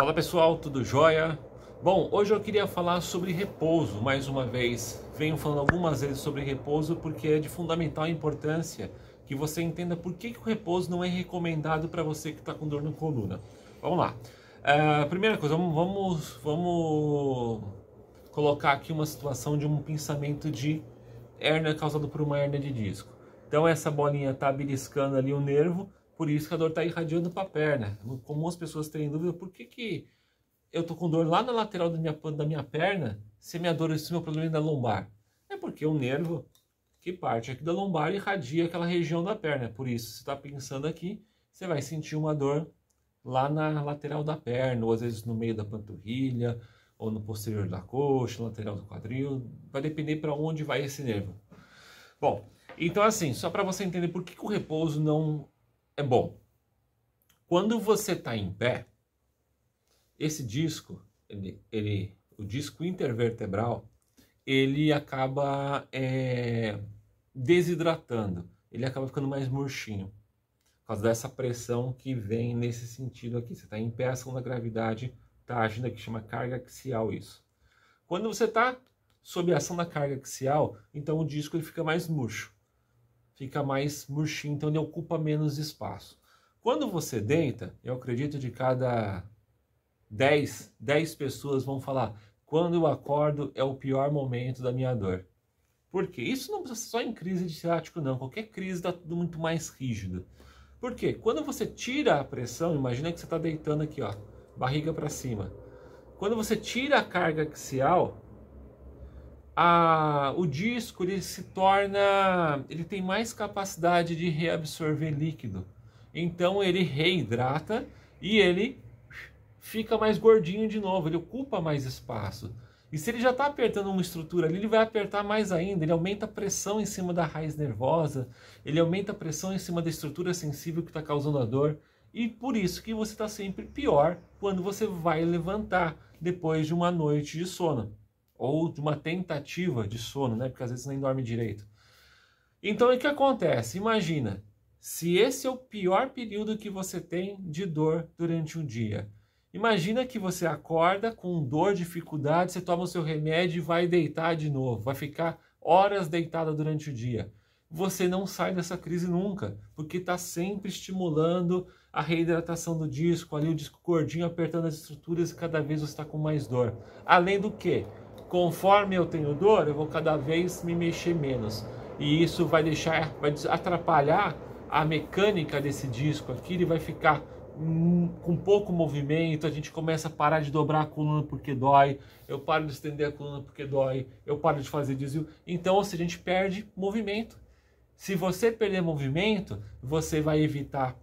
Fala pessoal, tudo jóia? Bom, hoje eu queria falar sobre repouso, mais uma vez. Venho falando algumas vezes sobre repouso porque é de fundamental importância que você entenda por que o repouso não é recomendado para você que está com dor na coluna. Vamos lá. Primeira coisa, vamos colocar aqui uma situação de um pensamento de hérnia causado por uma hérnia de disco. Então essa bolinha está beliscando ali o nervo, por isso que a dor está irradiando para a perna. Como as pessoas têm dúvida, por que eu tô com dor lá na lateral da minha perna, se minha dor, se meu problema é da lombar? É porque o nervo que parte aqui da lombar irradia aquela região da perna. Por isso, se está pensando aqui, você vai sentir uma dor lá na lateral da perna, ou às vezes no meio da panturrilha, ou no posterior da coxa, lateral do quadril. Vai depender para onde vai esse nervo. Bom, então assim, só para você entender por que o repouso não é bom. Quando você está em pé, esse disco, o disco intervertebral, ele acaba desidratando, ele acaba ficando mais murchinho, por causa dessa pressão que vem nesse sentido aqui. Você está em pé, a ação da gravidade está agindo aqui, chama carga axial isso. Quando você está sob a ação da carga axial, então o disco ele fica mais murcho, fica mais murchinho, então ele ocupa menos espaço. Quando você deita, eu acredito de cada 10 pessoas vão falar: quando eu acordo é o pior momento da minha dor. Por quê? Isso não precisa só em crise de ciático não, qualquer crise está tudo muito mais rígido. Por quê? Quando você tira a pressão, imagina que você está deitando aqui, ó, barriga para cima. Quando você tira a carga axial, o disco ele tem mais capacidade de reabsorver líquido. Então ele reidrata e ele fica mais gordinho de novo, ele ocupa mais espaço. E se ele já está apertando uma estrutura ali, ele vai apertar mais ainda, ele aumenta a pressão em cima da raiz nervosa, ele aumenta a pressão em cima da estrutura sensível que está causando a dor, e por isso que você está sempre pior quando você vai levantar depois de uma noite de sono, ou de uma tentativa de sono, né? Porque às vezes nem dorme direito. Então o que acontece? Imagina, se esse é o pior período que você tem de dor durante um dia. Imagina que você acorda com dor, dificuldade, você toma o seu remédio e vai deitar de novo. Vai ficar horas deitada durante o dia. Você não sai dessa crise nunca, porque está sempre estimulando a reidratação do disco, ali o disco gordinho apertando as estruturas e cada vez você está com mais dor. Além do que, conforme eu tenho dor, eu vou cada vez me mexer menos. E isso vai atrapalhar a mecânica desse disco aqui, ele vai ficar com pouco movimento, a gente começa a parar de dobrar a coluna porque dói, eu paro de estender a coluna porque dói, eu paro de fazer desvio. Então, ou seja, a gente perde movimento. Se você perder movimento, você vai evitar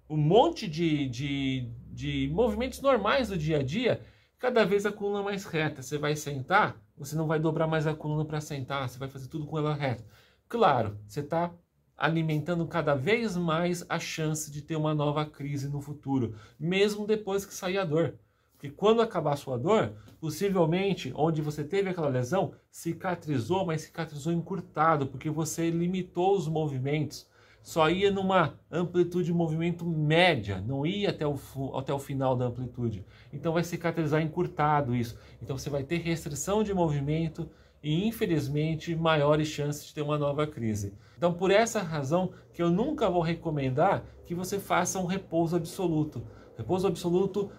um monte de movimentos normais do dia a dia, cada vez a coluna mais reta. Você vai sentar, você não vai dobrar mais a coluna para sentar, você vai fazer tudo com ela reta. Claro, você está alimentando cada vez mais a chance de ter uma nova crise no futuro, mesmo depois que sair a dor. Porque quando acabar a sua dor, possivelmente, onde você teve aquela lesão, cicatrizou, mas cicatrizou encurtado, porque você limitou os movimentos. Só ia numa amplitude de movimento média, não ia até o final da amplitude. Então vai cicatrizar encurtado isso. Então você vai ter restrição de movimento e, infelizmente, maiores chances de ter uma nova crise. Então, por essa razão que eu nunca vou recomendar que você faça um repouso absoluto. Repouso absoluto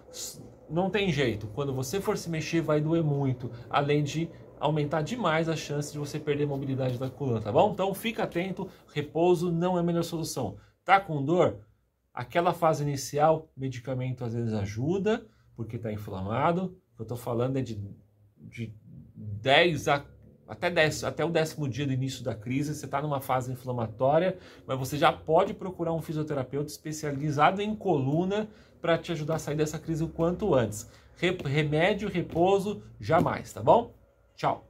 não tem jeito. Quando você for se mexer, vai doer muito, além de aumentar demais a chance de você perder a mobilidade da coluna, tá bom? Então, fica atento, repouso não é a melhor solução. Tá com dor? Aquela fase inicial, medicamento às vezes ajuda, porque está inflamado. O que eu estou falando é de 10 até o 10º dia do início da crise, você está numa fase inflamatória, mas você já pode procurar um fisioterapeuta especializado em coluna para te ajudar a sair dessa crise o quanto antes. Remédio, repouso, jamais, tá bom? Tchau!